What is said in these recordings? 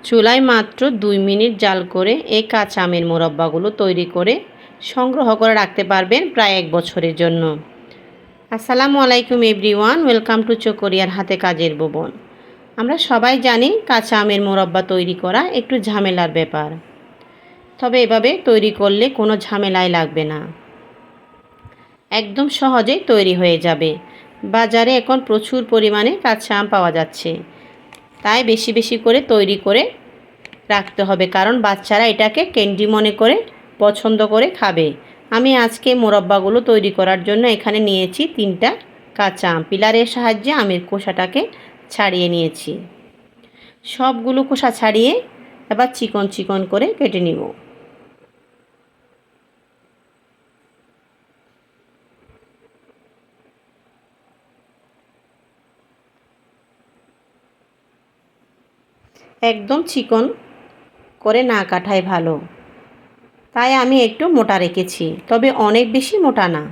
চুলায় মাত্র 2 মিনিট জাল করে এই কাঁচা আমের মোরব্বাগুলো তৈরি করে সংগ্রহ করে রাখতে পারবেন প্রায় 1 বছরের জন্য। আসসালামু আলাইকুম এভরিওয়ান, ওয়েলকাম টু চকরিয়ার হাতে কাজের ভুবন। আমরা সবাই জানি কাঁচা আমের মোরব্বা তৈরি করা একটু ঝামেলার ব্যাপার, তবে এভাবে তৈরি করলে কোনো ঝামেলাই লাগবে না, একদম সহজেই তৈরি হয়ে যাবে। বাজারে এখন প্রচুর পরিমাণে কাঁচা আম পাওয়া যাচ্ছে, তাই বেশি বেশি করে তৈরি করে রাখতে হবে, কারণ বাচ্চারা এটাকে ক্যান্ডি মনে করে পছন্দ করে খাবে। আমি আজকে মোরব্বাগুলো তৈরি করার জন্য এখানে নিয়েছি 3টা কাঁচা আম। পিলারের সাহায্যে আমের খোসাটাকে ছাড়িয়ে নিয়েছি। সবগুলো খোসা ছাড়িয়ে এবার চিকন চিকন করে কেটে নিব। একদম চিকন করে না কাটাই ভালো, তাই আমি একটু মোটা রেখেছি, তবে অনেক বেশি মোটা না।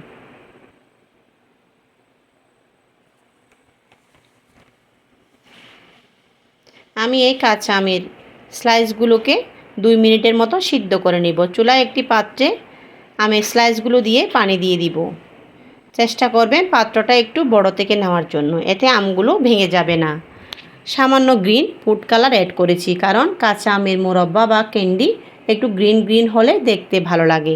আমি এই কাঁচা আমের স্লাইসগুলোকে 2 মিনিটের মতো সিদ্ধ করে নিব। চুলায় একটি পাত্রে আমের স্লাইসগুলো দিয়ে পানি দিয়ে দিব। চেষ্টা করবেন পাত্রটা একটু বড় থেকে নেওয়ার জন্য, এতে আমগুলো ভেঙে যাবে না। সামান্য গ্রিন ফুড কালার অ্যাড করেছি, কারণ কাঁচা আমের মোরব্বা বা ক্যান্ডি একটু গ্রিন গ্রিন হলে দেখতে ভালো লাগে।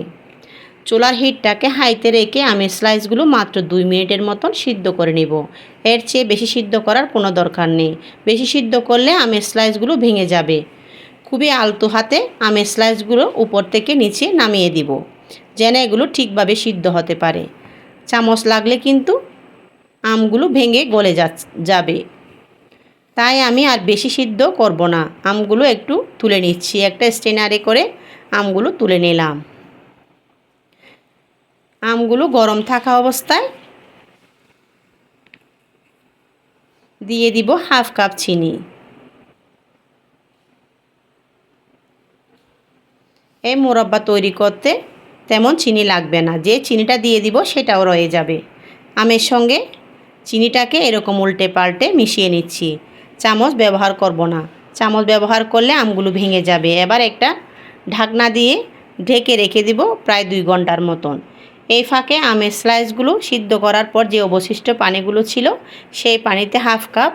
চুলার হিটটাকে হাইতে রেখে আমের স্লাইসগুলো মাত্র 2 মিনিটের মতন সিদ্ধ করে নেব। এর চেয়ে বেশি সিদ্ধ করার কোনো দরকার নেই। বেশি সিদ্ধ করলে আমের স্লাইসগুলো ভেঙে যাবে। খুবই আলতো হাতে আমের স্লাইসগুলো উপর থেকে নিচে নামিয়ে দিব, যেন এগুলো ঠিকভাবে সিদ্ধ হতে পারে। চামচ লাগলে কিন্তু আমগুলো ভেঙে গলে যাবে, তাই আমি আর বেশি সিদ্ধ করব না। আমগুলো একটু তুলে নিচ্ছি, একটা স্ট্রেনারে করে আমগুলো তুলে নিলাম। আমগুলো গরম থাকা অবস্থায় দিয়ে দিব হাফ কাপ চিনি। এই মোরব্বা তৈরি করতে তেমন চিনি লাগবে না, যে চিনিটা দিয়ে দিব সেটাও রয়ে যাবে। আমের সঙ্গে চিনিটাকে এরকম উল্টে পাল্টে মিশিয়ে নিচ্ছি। চামচ ব্যবহার করব না, চামচ ব্যবহার করলে আমগুলো ভেঙে যাবে। এবার একটা ঢাকনা দিয়ে ঢেকে রেখে দিব প্রায় 2 ঘন্টার মতন। এই ফাঁকে আমের স্লাইসগুলো সিদ্ধ করার পর যে অবশিষ্ট পানিগুলো ছিল, সেই পানিতে হাফ কাপ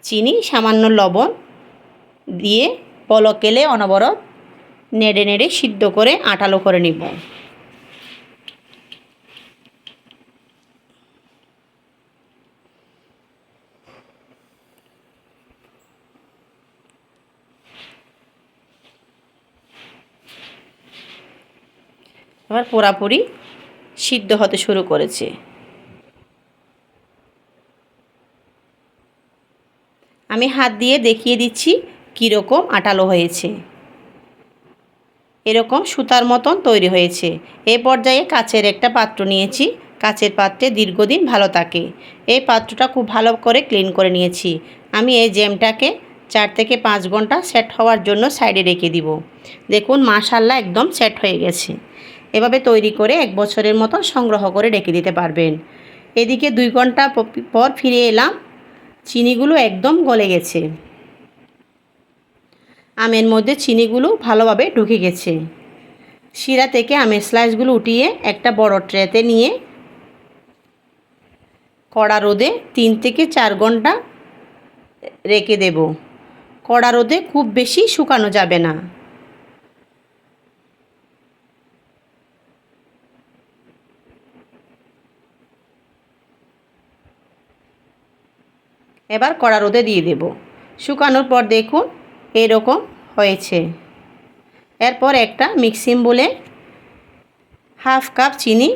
চিনি, সামান্য লবণ দিয়ে পলক এলে অনবরত নেড়ে নেড়ে সিদ্ধ করে আঠালো করে নিব। এবার পুরাপুরি সিদ্ধ হতে শুরু করেছে। আমি হাত দিয়ে দেখিয়ে দিচ্ছি কীরকম আঠালো হয়েছে। এরকম সুতার মতন তৈরি হয়েছে। এ পর্যায়ে কাচের একটা পাত্র নিয়েছি। কাচের পাত্রে দীর্ঘদিন ভালো থাকে। এই পাত্রটা খুব ভালো করে ক্লিন করে নিয়েছি। আমি এই জ্যামটাকে 4 থেকে 5 ঘন্টা সেট হওয়ার জন্য সাইডে রেখে দিব। দেখুন মাশাআল্লাহ একদম সেট হয়ে গেছে। এভাবে তৈরি করে 1 বছরের মতো সংগ্রহ করে রেখে দিতে পারবেন। এদিকে 2 ঘন্টা পর ফিরে এলাম, চিনিগুলো একদম গলে গেছে। আমের মধ্যে চিনিগুলো ভালোভাবে ঢুকে গেছে। শিরা থেকে আমের স্লাইসগুলো উঠিয়ে একটা বড় ট্রেতে নিয়ে কড়া রোদে 3 থেকে 4 ঘন্টা রেখে দেব। কড়া রোদে খুব বেশি শুকানো যাবে না। এবার কড়া রোদে দিয়ে দেব। শুকানোর পর দেখুন এরকম হয়েছে। এরপর একটা মিক্সিং বলে হাফ কাপ চিনি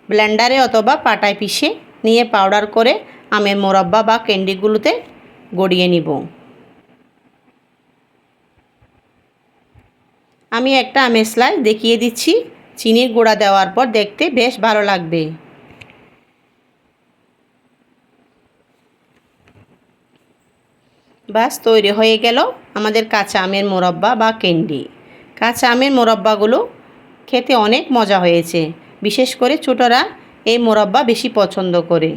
ব্লেন্ডারে অথবা পাটায় পিষে নিয়ে পাউডার করে আমের মোরব্বা বা ক্যান্ডিগুলোতে গড়িয়ে নিব। আমি একটা আমের স্লাইস দেখিয়ে দিচ্ছি। চিনির গুঁড়া দেওয়ার পর দেখতে বেশ ভালো লাগবে। বাস তৈরি হয়ে গেল আমাদের কাঁচা আমের মোরব্বা বা ক্যান্ডি। কাঁচা আমের মোরব্বাগুলো খেতে অনেক মজা হয়েছে। বিশেষ করে ছোটরা এই মোরব্বা বেশি পছন্দ করে।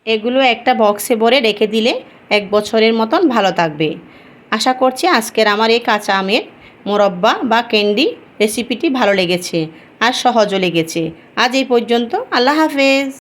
এগুলো একটা বক্সে ভরে রেখে দিলে 1 বছরের মতন ভালো থাকবে। আশা করছি আজকের আমার এই কাঁচা আমের মোরব্বা বা ক্যান্ডি রেসিপিটি ভালো লেগেছে আর সহজও লেগেছে। আজ এই পর্যন্ত। আল্লাহ হাফেজ।